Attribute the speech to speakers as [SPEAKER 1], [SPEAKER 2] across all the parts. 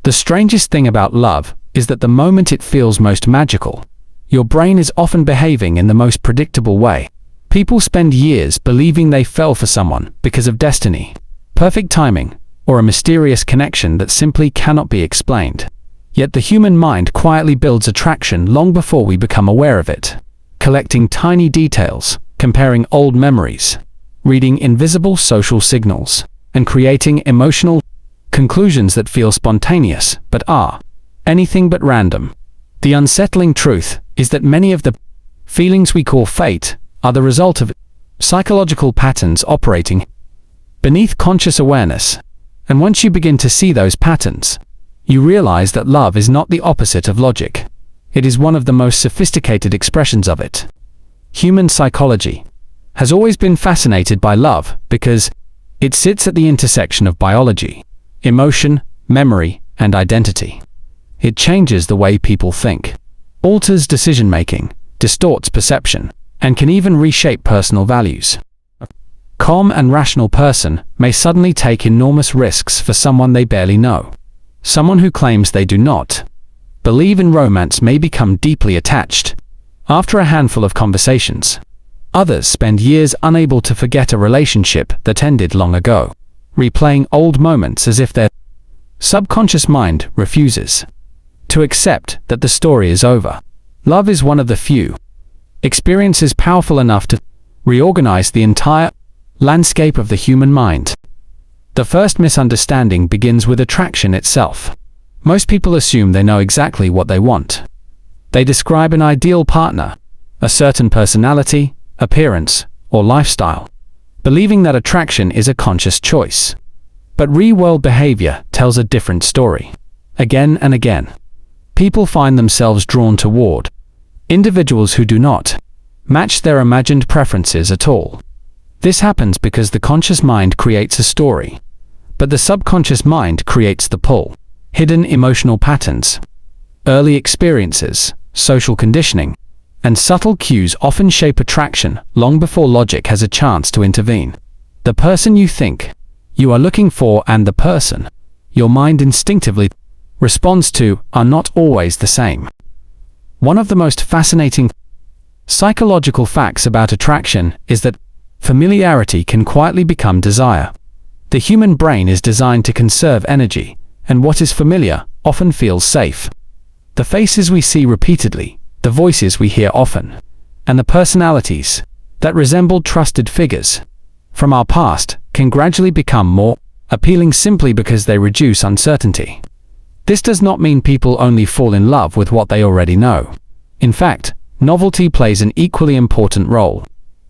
[SPEAKER 1] The strangest thing about love is that the moment it feels most magical, your brain is often behaving in the most predictable way. People spend years believing they fell for someone because of destiny, perfect timing, or a mysterious connection that simply cannot be explained. Yet the human mind quietly builds attraction long before we become aware of it, collecting tiny details, comparing old memories, reading invisible social signals, and creating emotional conclusions that feel spontaneous but are anything but random. The unsettling truth is that many of the feelings we call fate are the result of psychological patterns operating beneath conscious awareness. And once you begin to see those patterns, you realize that love is not the opposite of logic. It is one of the most sophisticated expressions of it. Human psychology has always been fascinated by love because it sits at the intersection of biology, emotion, memory, and identity. It changes the way people think, alters decision-making, distorts perception, and can even reshape personal values. A calm and rational person may suddenly take enormous risks for someone they barely know. Someone who claims they do not believe in romance may become deeply attached after a handful of conversations. Others spend years unable to forget a relationship that ended long ago, replaying old moments as if their subconscious mind refuses to accept that the story is over. Love is one of the few experiences powerful enough to reorganize the entire landscape of the human mind. The first misunderstanding begins with attraction itself. Most people assume they know exactly what they want. They describe an ideal partner, a certain personality, appearance, or lifestyle, believing that attraction is a conscious choice. But real-world behavior tells a different story. Again and again, people find themselves drawn toward individuals who do not match their imagined preferences at all. This happens because the conscious mind creates a story, but the subconscious mind creates the pull. Hidden emotional patterns, early experiences, social conditioning, and subtle cues often shape attraction long before logic has a chance to intervene. The person you think you are looking for and the person your mind instinctively responds to are not always the same. One of the most fascinating psychological facts about attraction is that familiarity can quietly become desire. The human brain is designed to conserve energy, and what is familiar often feels safe. The faces we see repeatedly, the voices we hear often, and the personalities that resemble trusted figures from our past can gradually become more appealing simply because they reduce uncertainty. This does not mean people only fall in love with what they already know. In fact, novelty plays an equally important role.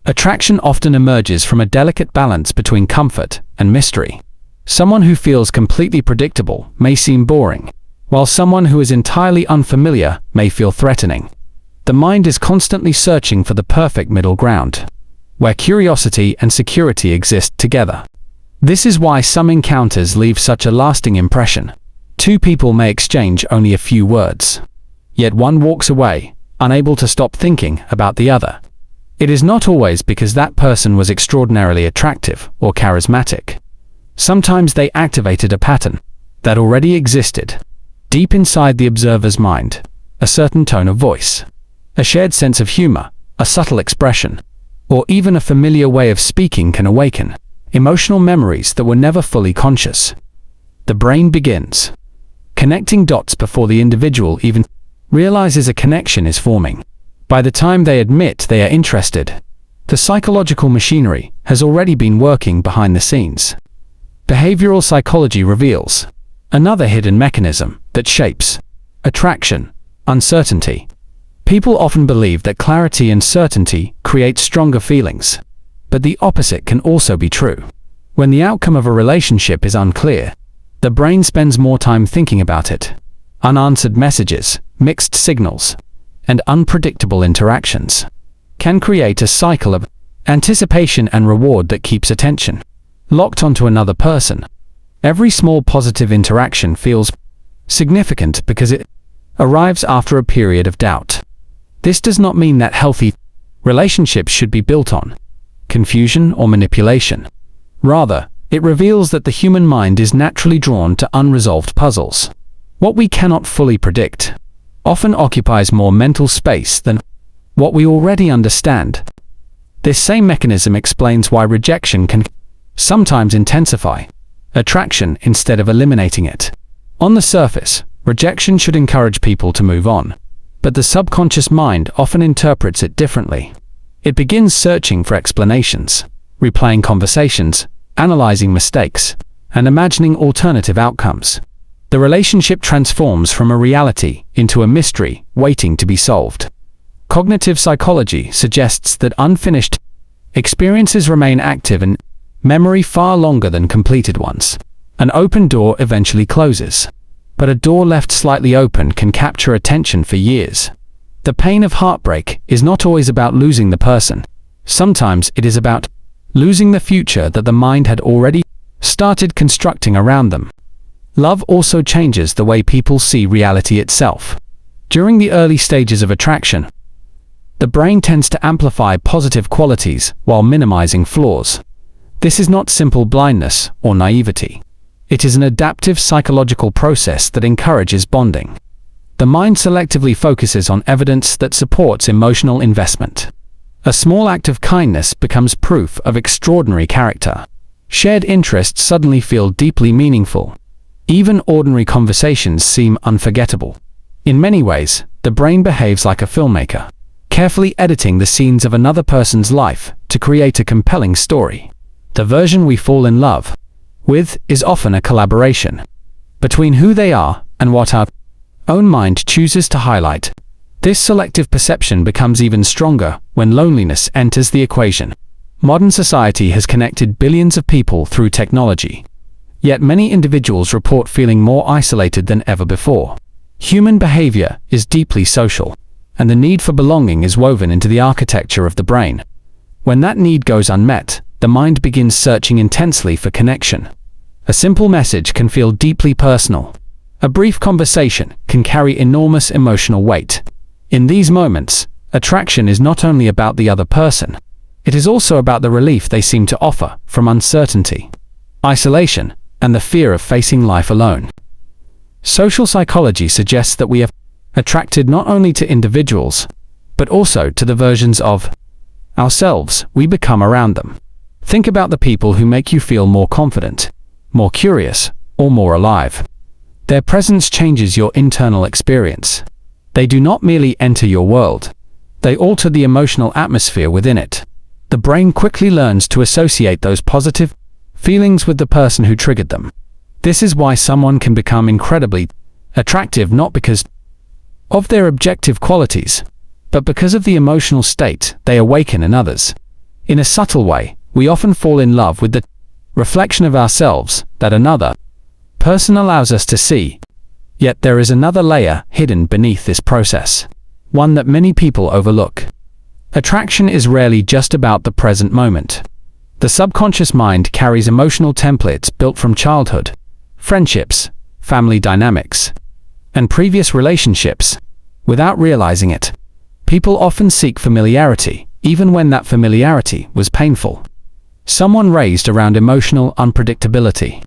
[SPEAKER 1] Attraction often emerges from a delicate balance between comfort and mystery. Someone who feels completely predictable may seem boring, while someone who is entirely unfamiliar may feel threatening. The mind is constantly searching for the perfect middle ground, where curiosity and security exist together. This is why some encounters leave such a lasting impression. Two people may exchange only a few words, yet one walks away, unable to stop thinking about the other. It is not always because that person was extraordinarily attractive or charismatic. Sometimes they activated a pattern that already existed deep inside the observer's mind. A certain tone of voice, a shared sense of humor, a subtle expression, or even a familiar way of speaking can awaken emotional memories that were never fully conscious. The brain begins connecting dots before the individual even realizes a connection is forming. By the time they admit they are interested, the psychological machinery has already been working behind the scenes. Behavioral psychology reveals another hidden mechanism that shapes attraction: uncertainty. People often believe that clarity and certainty create stronger feelings, but the opposite can also be true. When the outcome of a relationship is unclear, the brain spends more time thinking about it. Unanswered messages, mixed signals, and unpredictable interactions can create a cycle of anticipation and reward that keeps attention locked onto another person. Every small positive interaction feels significant because it arrives after a period of doubt. This does not mean that healthy relationships should be built on confusion or manipulation. Rather, it reveals that the human mind is naturally drawn to unresolved puzzles. What we cannot fully predict often occupies more mental space than what we already understand. This same mechanism explains why rejection can sometimes intensify attraction instead of eliminating it. On the surface, rejection should encourage people to move on, but the subconscious mind often interprets it differently. It begins searching for explanations, replaying conversations, analyzing mistakes, and imagining alternative outcomes. The relationship transforms from a reality into a mystery waiting to be solved. Cognitive psychology suggests that unfinished experiences remain active in memory far longer than completed ones. An open door eventually closes, but a door left slightly open can capture attention for years. The pain of heartbreak is not always about losing the person. Sometimes it is about losing the future that the mind had already started constructing around them. Love also changes the way people see reality itself. During the early stages of attraction, the brain tends to amplify positive qualities while minimizing flaws. This is not simple blindness or naivety. It is an adaptive psychological process that encourages bonding. The mind selectively focuses on evidence that supports emotional investment. A small act of kindness becomes proof of extraordinary character. Shared interests suddenly feel deeply meaningful. Even ordinary conversations seem unforgettable. In many ways, the brain behaves like a filmmaker, carefully editing the scenes of another person's life to create a compelling story. The version we fall in love with is often a collaboration between who they are and what our own mind chooses to highlight. This selective perception becomes even stronger when loneliness enters the equation. Modern society has connected billions of people through technology. Yet many individuals report feeling more isolated than ever before. Human behavior is deeply social, and the need for belonging is woven into the architecture of the brain. When that need goes unmet, the mind begins searching intensely for connection. A simple message can feel deeply personal. A brief conversation can carry enormous emotional weight. In these moments, attraction is not only about the other person, it is also about the relief they seem to offer from uncertainty, isolation, and the fear of facing life alone. Social psychology suggests that we are attracted not only to individuals, but also to the versions of ourselves we become around them. Think about the people who make you feel more confident, more curious, or more alive. Their presence changes your internal experience. They do not merely enter your world, they alter the emotional atmosphere within it. The brain quickly learns to associate those positive feelings with the person who triggered them. This is why someone can become incredibly attractive not because of their objective qualities, but because of the emotional state they awaken in others. In a subtle way, we often fall in love with the reflection of ourselves that another person allows us to see. Yet there is another layer hidden beneath this process, one that many people overlook. Attraction is rarely just about the present moment. The subconscious mind carries emotional templates built from childhood, friendships, family dynamics, and previous relationships. Without realizing it, people often seek familiarity, even when that familiarity was painful. Someone raised around emotional unpredictability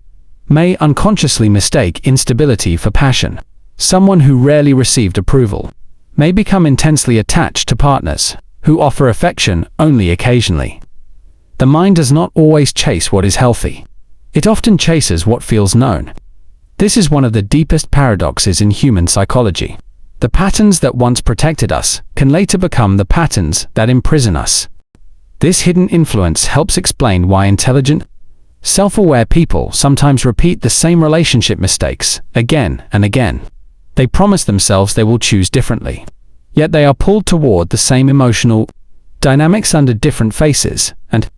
[SPEAKER 1] may unconsciously mistake instability for passion. Someone who rarely received approval may become intensely attached to partners who offer affection only occasionally. The mind does not always chase what is healthy. It often chases what feels known. This is one of the deepest paradoxes in human psychology. The patterns that once protected us can later become the patterns that imprison us. This hidden influence helps explain why intelligent, self-aware people sometimes repeat the same relationship mistakes again and again. They promise themselves they will choose differently, yet they are pulled toward the same emotional dynamics under different faces and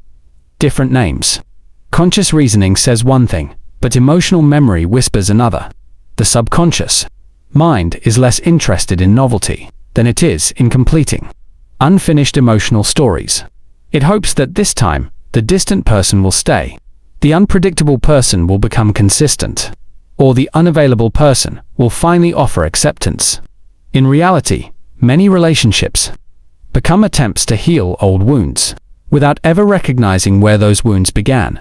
[SPEAKER 1] different names. Conscious reasoning says one thing, but emotional memory whispers another. The subconscious mind is less interested in novelty than it is in completing unfinished emotional stories. It hopes that this time, the distant person will stay, the unpredictable person will become consistent, or the unavailable person will finally offer acceptance. In reality, many relationships become attempts to heal old wounds, without ever recognizing where those wounds began.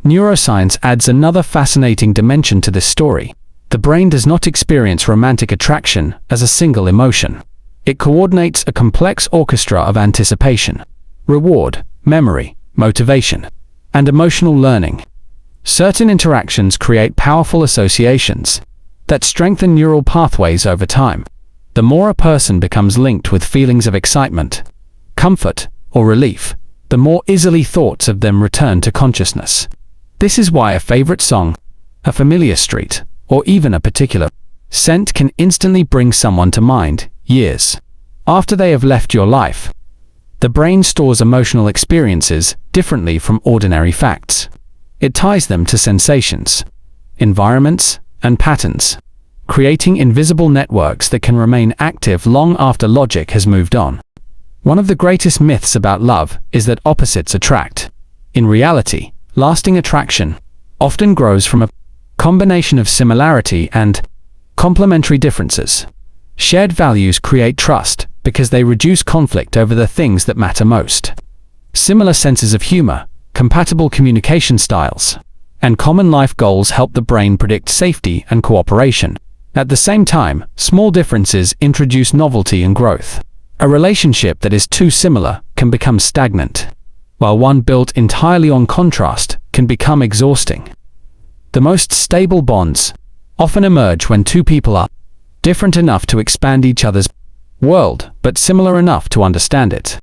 [SPEAKER 1] Neuroscience adds another fascinating dimension to this story. The brain does not experience romantic attraction as a single emotion. It coordinates a complex orchestra of anticipation, reward, memory, motivation, and emotional learning. Certain interactions create powerful associations that strengthen neural pathways over time. The more a person becomes linked with feelings of excitement, comfort, or relief, the more easily thoughts of them return to consciousness. This is why a favorite song, a familiar street, or even a particular scent can instantly bring someone to mind years after they have left your life. The brain stores emotional experiences differently from ordinary facts. It ties them to sensations, environments, and patterns, creating invisible networks that can remain active long after logic has moved on. One of the greatest myths about love is that opposites attract. In reality, lasting attraction often grows from a combination of similarity and complementary differences. Shared values create trust because they reduce conflict over the things that matter most. Similar senses of humor, compatible communication styles, and common life goals help the brain predict safety and cooperation. At the same time, small differences introduce novelty and growth. A relationship that is too similar can become stagnant, while one built entirely on contrast can become exhausting. The most stable bonds often emerge when two people are different enough to expand each other's world, but similar enough to understand it.